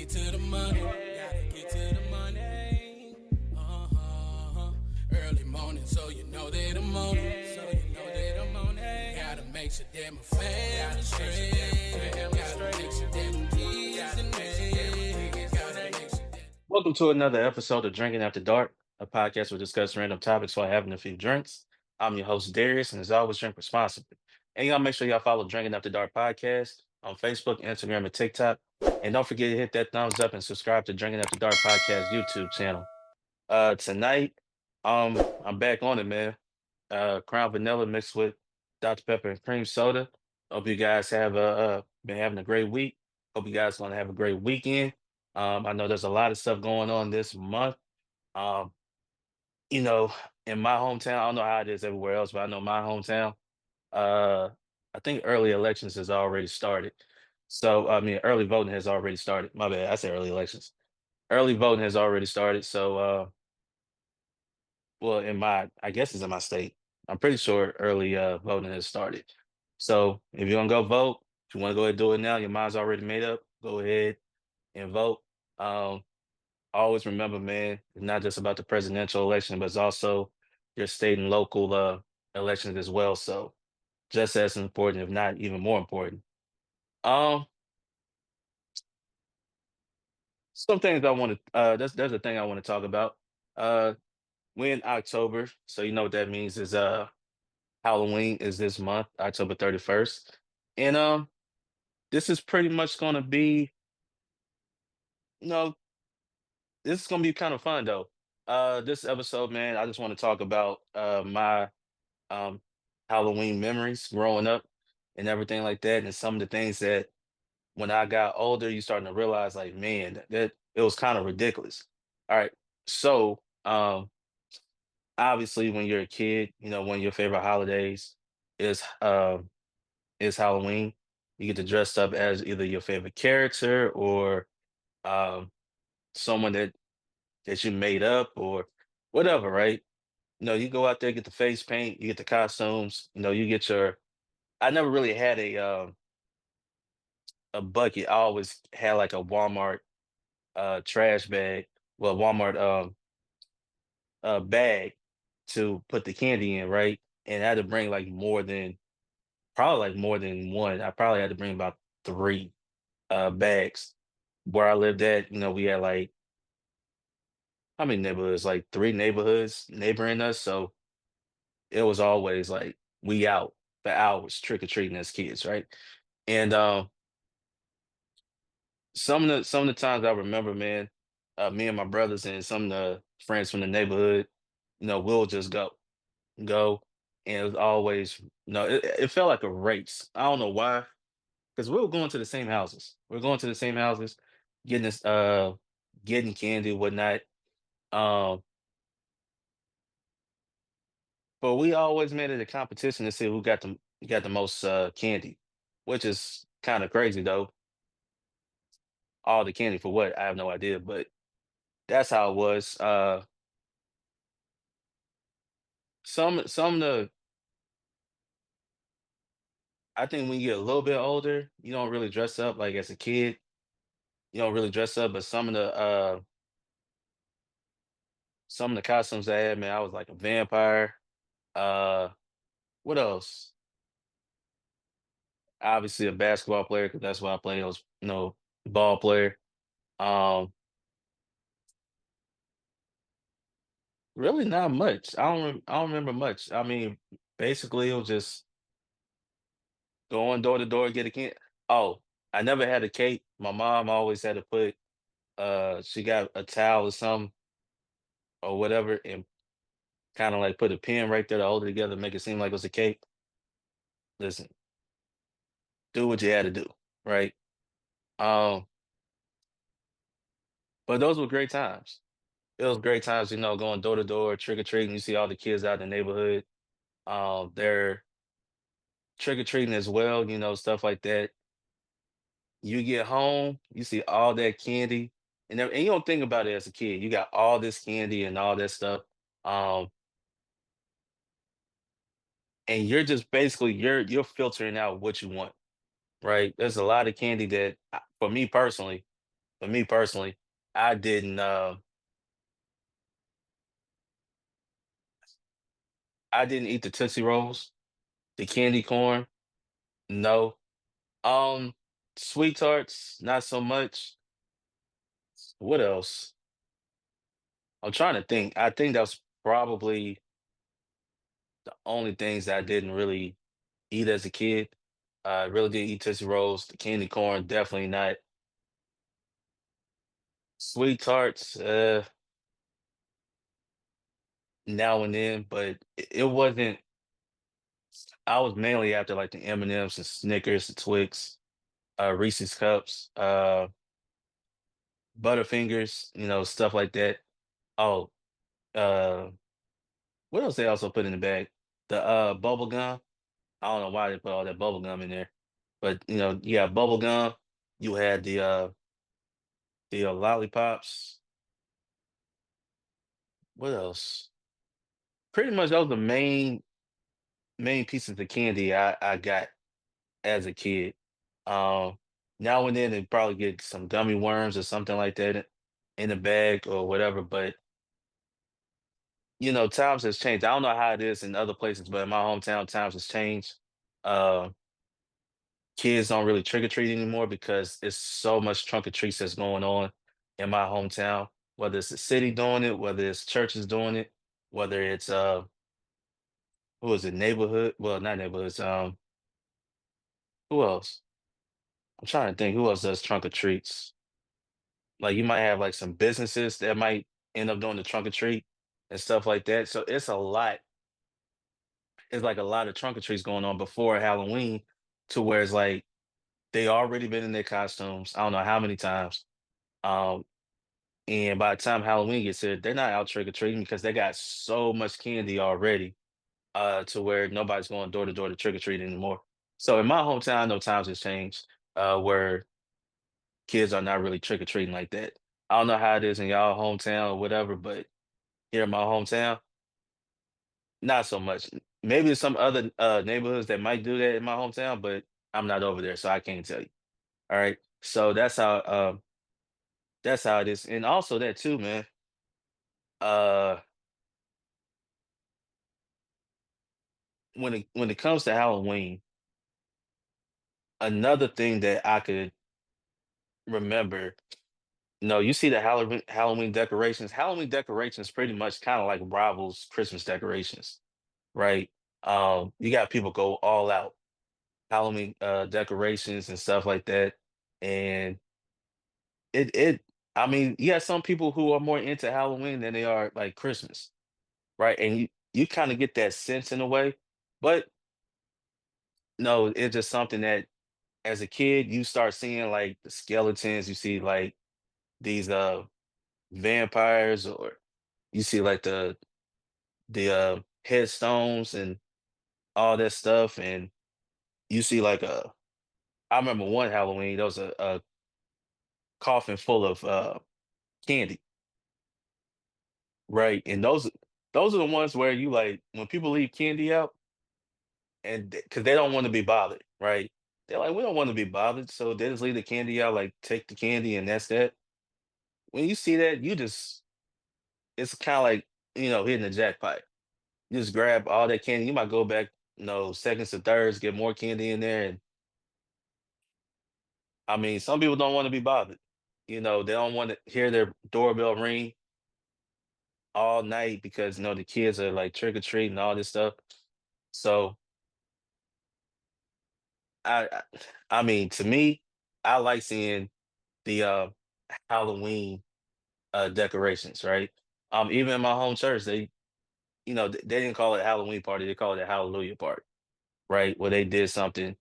get to the money. Gotta get to the money. Early morning, so you know that I'm on it. So you know that I'm on it. Gotta make sure that my family straight. Gotta make sure that my kids and me. Gotta make sure that. Welcome to another episode of Drinking After Dark, a podcast where we discuss random topics while having a few drinks. I'm your host, Darius, and as always, drink responsibly. And y'all make sure y'all follow Drinking After Dark podcast on Facebook, Instagram, and TikTok. And don't forget to hit that thumbs up and subscribe to Drinking After Dark podcast YouTube channel. Tonight, I'm back on it, man. Crown Vanilla mixed with Dr. Pepper and cream soda. Hope you guys have been having a great week. Hope you guys gonna have a great weekend. I know there's a lot of stuff going on this month. Um, you know, in my hometown, I don't know how it is everywhere else, but I know my hometown. Uh, I think early elections has already started. So I mean, early voting has already started. My bad, I said early elections. Early voting has already started. So, well, I guess it's in my state. I'm pretty sure early voting has started. So if you're gonna go vote, if you want to go ahead and do it now, your mind's already made up. Go ahead and vote. Um, Always remember, man, it's not just about the presidential election, but it's also your state and local elections as well. So just as important, if not even more important. Um, some things I want to there's a thing I want to talk about. Uh, we're in October, so you know what that means is Halloween is this month, October 31st. And this is pretty much gonna be, you know, this is gonna be kind of fun though. This episode, man, I just want to talk about my um, Halloween memories growing up and everything like that, and some of the things that when I got older, you starting to realize, like, man, that it was kind of ridiculous. All right, so obviously, when you're a kid, you know one of your favorite holidays is is Halloween. You get to dress up as either your favorite character or um, someone that you made up or whatever, right? You know, you go out there, get the face paint, you get the costumes, you know, you get your I never really had a bucket. I always had like a Walmart trash bag, well, Walmart bag to put the candy in, right? And I had to bring like probably like more than one. I probably had to bring about three bags. Where I lived at, you know, we had like how many neighborhoods? Like three neighborhoods neighboring us. So it was always like we out for hours trick or treating as kids, right? And some of the times I remember, man, me and my brothers and some of the friends from the neighborhood, you know, we'll just go, and it was always, it felt like a race. I don't know why, because we were going to the same houses. We're going to the same houses, getting this, getting candy, whatnot. Um, but we always made it a competition to see who got the most candy, which is kind of crazy though. All the candy for what? I have no idea, but that's how it was. Some of the I think when you get a little bit older, you don't really dress up like as a kid. You don't really dress up, but some of the costumes I had, man, I was like a vampire. Uh, what else? Obviously a basketball player because that's what I played. I was, ball player. Um, Really not much. I don't remember much. I mean, basically it was just going door to door, get a can. Oh, I never had a cape. My mom always had to put she got a towel or something or whatever and kind of like put a pin right there to hold it together, make it seem like it was a cape. Listen, do what you had to do, right? Um, but those were great times. It was great times, going door to door, trick or treating. You see all the kids out in the neighborhood. They're trick or treating as well, stuff like that. You get home, you see all that candy, and you don't think about it as a kid. You got all this candy and all that stuff, um, and you're just basically you're filtering out what you want, right? There's a lot of candy that, for me personally, for me personally, I didn't I didn't eat the Tootsie Rolls, the candy corn, no. Um, Sweet tarts, not so much. What else? I'm trying to think. I think that was probably the only things that I didn't really eat as a kid. I really didn't eat Tootsie Rolls, the candy corn, definitely not. Sweet tarts, now and then, but it wasn't. I was mainly after like the M&Ms, the Snickers, the Twix, Reese's Cups, Butterfingers, stuff like that. Oh, uh, what else they also put in the bag? The bubble gum. I don't know why they put all that bubble gum in there, but you got bubble gum. You had the lollipops. What else? Pretty much those the main pieces of candy I got as a kid. Um, Now and then they probably get some gummy worms or something like that in the bag or whatever. But times has changed. I don't know how it is in other places, but in my hometown, times has changed. Uh, Kids don't really trick or treat anymore because it's so much trunk or treats that's going on in my hometown. Whether it's the city doing it, whether it's churches doing it, whether it's who is it, neighborhood? Well, not neighborhoods. Who else? I'm trying to think who else does trunk or treats. Like you might have like some businesses that might end up doing the trunk or treat and stuff like that. So it's a lot. It's like a lot of trunk or treats going on before Halloween, to where it's like they already been in their costumes. I don't know how many times. Um, and by the time Halloween gets here, they're not out trick or treating because they got so much candy already, to where nobody's going door to door to trick or treat anymore. So in my hometown, I know times has changed, where kids are not really trick or treating like that. I don't know how it is in y'all hometown or whatever, but here in my hometown, not so much. Maybe in some other neighborhoods that might do that in my hometown, but I'm not over there, so I can't tell you. All right. So that's how it is. And also that too, man. Uh when it comes to Halloween, another thing that I could remember, you see the Halloween decorations. Halloween decorations pretty much kind of like rivals Christmas decorations, right? You got people go all out Halloween decorations and stuff like that. And it I mean, you have some people who are more into Halloween than they are like Christmas, right? And you kind of get that sense in a way. But no, it's just something that as a kid you start seeing like the skeletons, you see like these vampires, or you see like the headstones and all that stuff. And you see like I remember one Halloween there was a coffin full of candy, right? And those are the ones where you like when people leave candy out, and because they don't want to be bothered, right? They're like, we don't want to be bothered, so they just leave the candy out, like take the candy and that's that. When you see that, it's kind of like hitting the jackpot. You just grab all that candy. You might go back, seconds to thirds, get more candy in there, and I mean, some people don't want to be bothered. They don't want to hear their doorbell ring all night because the kids are like trick or treat and all this stuff. So I I mean, to me, I like seeing the Halloween decorations, right? Even in my home church, they didn't call it Halloween party, they called it Hallelujah party, right? Where they did something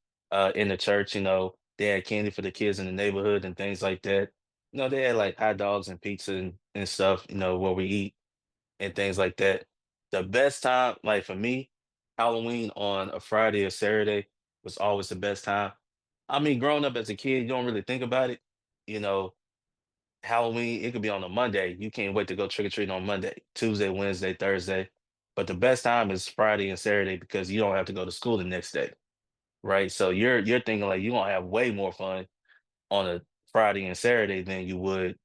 in the church, they had candy for the kids in the neighborhood and things like that. They had like hot dogs and pizza and stuff, where we eat and things like that. The best time, like for me, Halloween on a Friday or Saturday was always the best time. I mean, growing up as a kid, you don't really think about it. You know, Halloween, it could be on a Monday. You can't wait to go trick or treating on Monday, Tuesday, Wednesday, Thursday. But the best time is Friday and Saturday because you don't have to go to school the next day, right? So you're thinking like you're gonna have way more fun on a Friday and Saturday than you would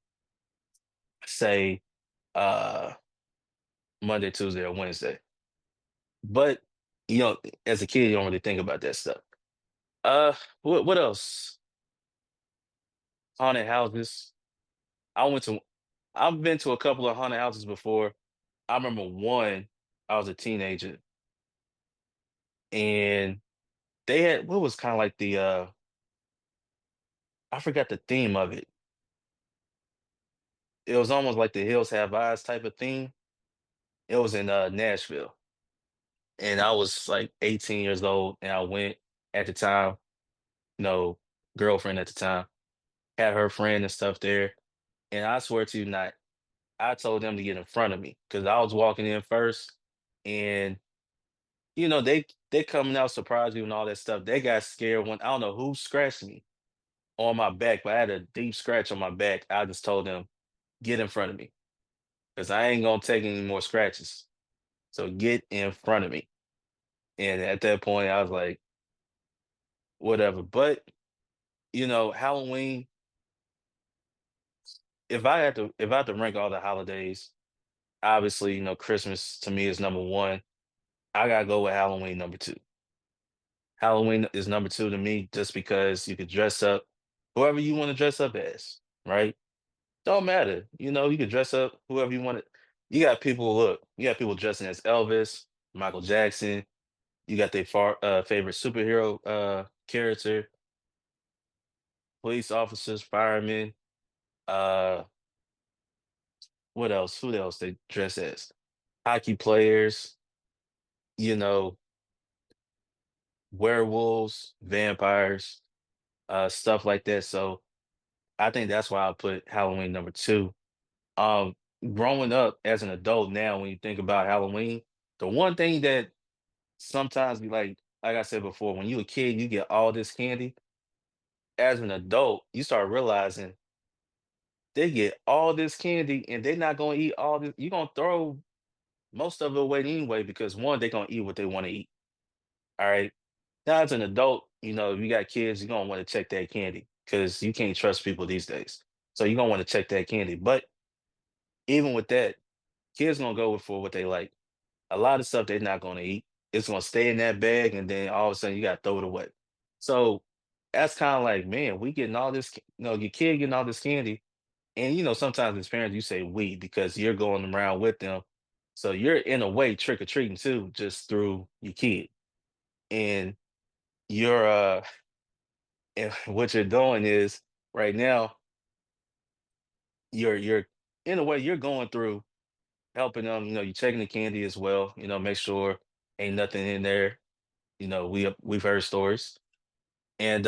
say uh Monday, Tuesday, or Wednesday. But as a kid, you don't really think about that stuff. Uh, what else? Haunted houses. I went to. I've been to a couple of haunted houses before. I remember one. I was a teenager, and they had what was kind of like the I forgot the theme of it. It was almost like the Hills Have Eyes type of theme. It was in Nashville, and I was like 18 years old, and I went at the time. You know, girlfriend at the time had her friend and stuff there, and I swear to you not, I told them to get in front of me because I was walking in first, and they coming out surprise you and all that stuff. They got scared when I don't know who scratched me on my back, but I had a deep scratch on my back. I just told them get in front of me because I ain't gonna take any more scratches. So get in front of me. And at that point, I was like, whatever. But Halloween. If I had to rank all the holidays, obviously, Christmas to me is number one. I gotta go with Halloween number two. Halloween is number two to me just because you could dress up whoever you want to dress up as, right? Don't matter. You could dress up whoever you want to. You got people dressing as Elvis, Michael Jackson. You got their favorite superhero character, police officers, firemen. Uh, what else? Who else they dress as? Hockey players, you know, werewolves, vampires, stuff like that. So I think that's why I put Halloween number two. Um, Growing up as an adult now, when you think about Halloween, the one thing that sometimes be like I said before, when you a kid, you get all this candy. As an adult, you start realizing they get all this candy and they're not gonna eat all this. You're gonna throw most of it away anyway because one, they're gonna eat what they want to eat. All right. Now, as an adult, if you got kids, you're gonna want to check that candy because you can't trust people these days. So you're gonna want to check that candy. But even with that, kids gonna go for what they like. A lot of stuff they're not gonna eat. It's gonna stay in that bag, and then all of a sudden you gotta throw it away. So that's kind of like, man, we getting all this, your kid getting all this candy. And sometimes as parents, you say we because you're going around with them. So you're in a way trick or treating too, just through your kid. And you're and what you're doing is right now, you're in a way you're going through helping them, you're checking the candy as well, make sure ain't nothing in there. We've heard stories. And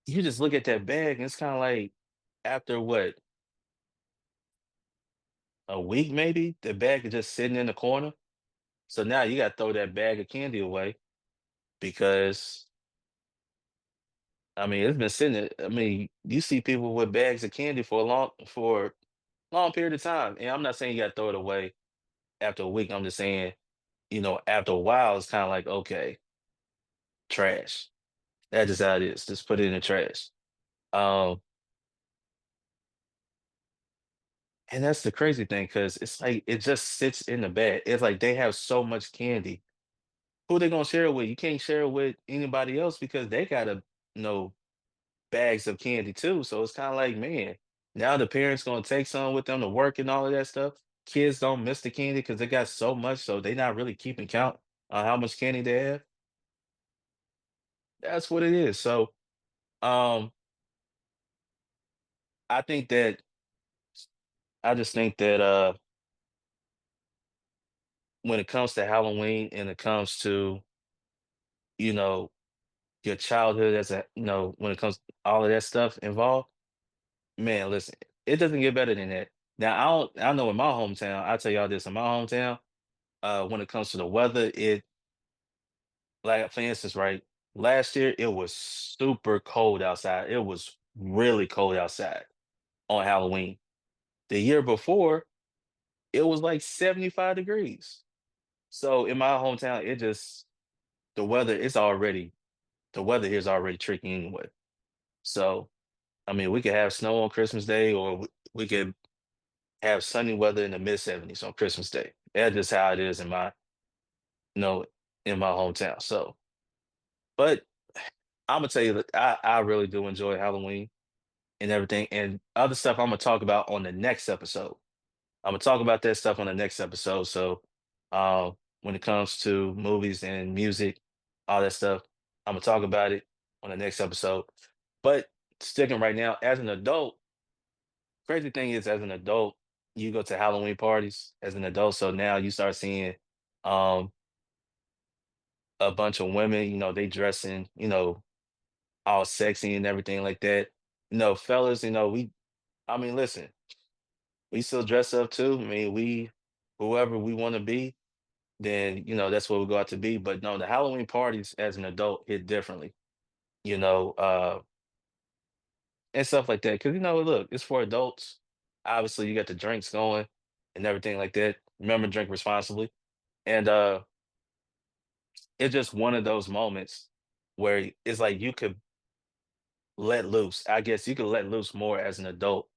you just look at that bag and it's kind of like after what, a week maybe, the bag is just sitting in the corner. So now you gotta throw that bag of candy away because I mean it's been sitting there. I mean, you see people with bags of candy for a long period of time. And I'm not saying you gotta throw it away after a week. I'm just saying, after a while, it's kind of like, okay, trash. That's just how it is. Just put it in the trash. Um, and that's the crazy thing because it's like it just sits in the bag. It's like they have so much candy. Who they gonna share it with? You can't share it with anybody else because they got you know, bags of candy too. So it's kind of like, man, now the parents gonna take some with them to work and all of that stuff. Kids don't miss the candy because they got so much, so they not really keeping count on how much candy they have. That's what it is. So um I think that I just think that when it comes to Halloween and it comes to, you know, your childhood as when it comes to all of that stuff involved, man, listen, it doesn't get better than that. Now I know in my hometown, I'll tell y'all this, in my hometown, when it comes to the weather, like for instance, right, last year it was super cold outside. It was really cold outside on Halloween. The year before, it was like 75 degrees. So in my hometown, the weather is already the weather here is already tricky anyway. So, I mean, we could have snow on Christmas Day, or we could have sunny weather in the mid 70s on Christmas Day. That's just how it is in my, you know, in my hometown. So, but I'm gonna tell you that I really do enjoy Halloween and everything, and other stuff I'm gonna talk about on the next episode. I'm gonna talk about that stuff on the next episode. So, when it comes to movies and music, all that stuff, I'm gonna talk about it on the next episode. But sticking right now, as an adult, crazy thing is, as an adult, you go to Halloween parties as an adult. So now you start seeing um, a bunch of women. They dressing, all sexy and everything like that. Fellas, I mean, listen, we still dress up too. I mean, whoever we want to be, then that's what we go out to be. But no, the Halloween parties as an adult hit differently, you know, uh, and stuff like that. Because look, it's for adults. Obviously, you got the drinks going and everything like that. Remember, drink responsibly, and it's just one of those moments where it's like you could let loose. I guess you could let loose more as an adult.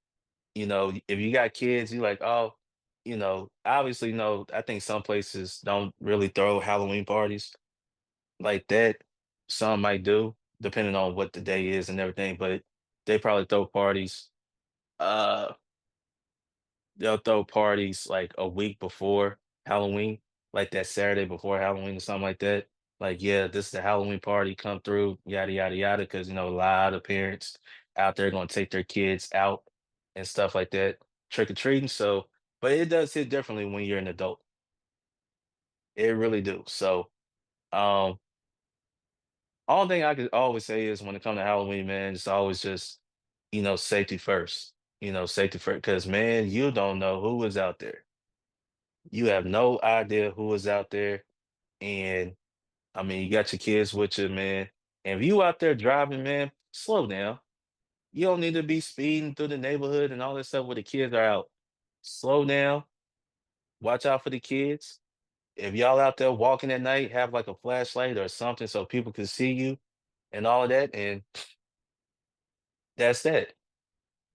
If you got kids, you like, oh, obviously, I think some places don't really throw Halloween parties like that. Some might do, depending on what the day is and everything, but they probably throw parties. Uh, they'll throw parties like a week before Halloween, like that Saturday before Halloween or something like that. Like, yeah, this is the Halloween party, come through, yada yada yada, because a lot of parents out there gonna take their kids out and stuff like that, trick or treating. So, but it does hit differently when you're an adult. It really do. So, um, all thing I could always say is when it comes to Halloween, man, it's always just, safety first. Safety first, because man, you don't know who is out there. You have no idea who is out there. And I mean, you got your kids with you, man. And if you out there driving, man, slow down. You don't need to be speeding through the neighborhood and all that stuff where the kids are out. Slow down. Watch out for the kids. If y'all out there walking at night, have like a flashlight or something so people can see you and all of that. And that's that.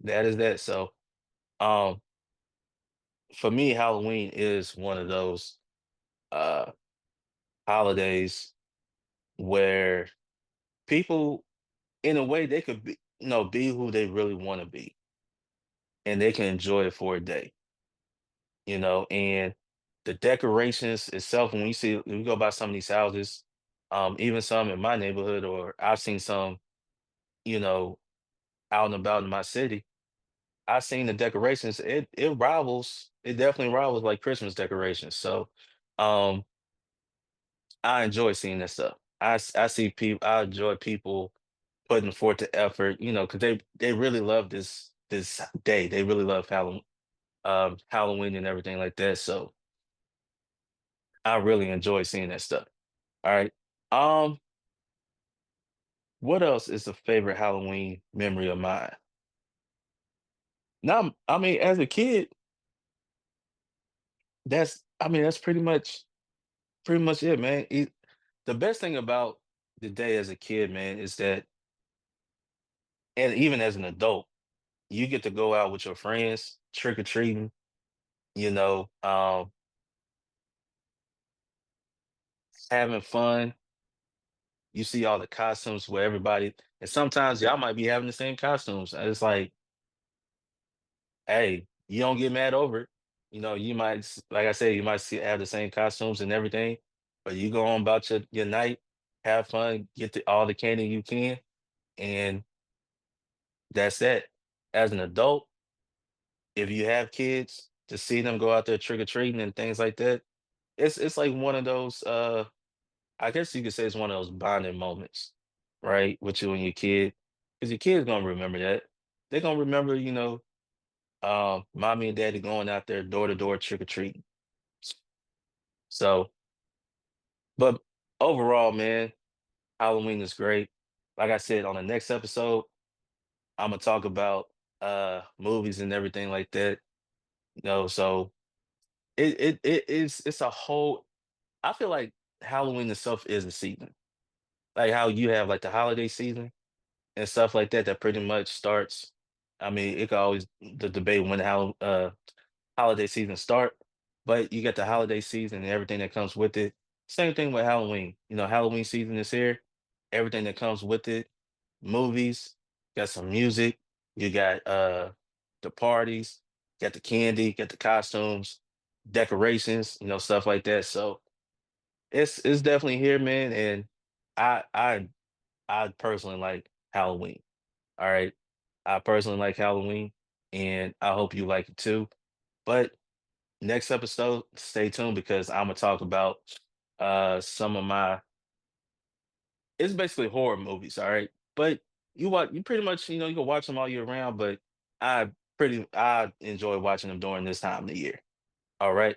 That is that. So, um, for me, Halloween is one of those uh holidays where people, in a way, they could be, be who they really want to be, and they can enjoy it for a day. And the decorations itself, when we go by some of these houses, even some in my neighborhood, or I've seen some, you know, out and about in my city. I've seen the decorations. It definitely rivals like Christmas decorations. So, um, I enjoy seeing that stuff. I see people. I enjoy people putting forth the effort. Because they really love this day. They really love Halloween and everything like that. So I really enjoy seeing that stuff. All right. Um, what else is a favorite Halloween memory of mine? Now, I mean, as a kid, that's pretty much it, man. The best thing about the day as a kid, man, is that, and even as an adult, you get to go out with your friends, trick or treating, you know, um, having fun. You see all the costumes where everybody, and sometimes y'all might be having the same costumes. And it's like, hey, you don't get mad over it. You might, like I said, you might have the same costumes and everything, but you go on about your night, have fun, get all the candy you can, and that's it. As an adult, if you have kids, to see them go out there trick or treating and things like that, it's like one of those. I guess you could say it's one of those bonding moments, right, with you and your kid, because your kid's gonna remember that. They're gonna remember, mommy and daddy going out there door to door trick or treating. So, but overall, man, Halloween is great. Like I said, on the next episode, I'm gonna talk about movies and everything like that. So it's a whole. I feel like Halloween itself is a season. like how you have like the holiday season and stuff like that that pretty much starts. I mean, it could always the debate when holiday season start, but you get the holiday season and everything that comes with it. Same thing with Halloween. You know, Halloween season is here. Everything that comes with it, movies, got some music, you got the parties, got the candy, got the costumes, decorations, stuff like that. So it's definitely here, man. And I I I personally like Halloween. All right. I personally like Halloween and I hope you like it too. But next episode, stay tuned because I'm gonna talk about some of my it's basically horror movies, all right? But you pretty much, you can watch them all year round, but I enjoy watching them during this time of the year. All right.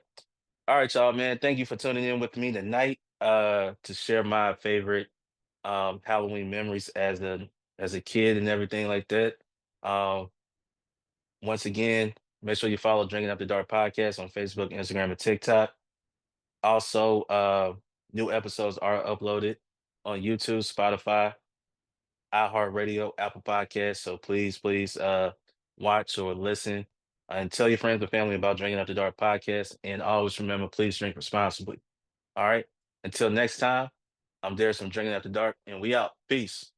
All right, y'all, man. Thank you for tuning in with me tonight to share my favorite Halloween memories as a kid and everything like that. Um once again, make sure you follow Drinking After Dark podcast on Facebook, Instagram, and TikTok. Also, new episodes are uploaded on YouTube, Spotify, iHeartRadio, Apple Podcasts. So please, watch or listen and tell your friends and family about Drinking After Dark podcast. And always remember, please drink responsibly. All right. Until next time, I'm Darius from Drinking After Dark, and we out. Peace.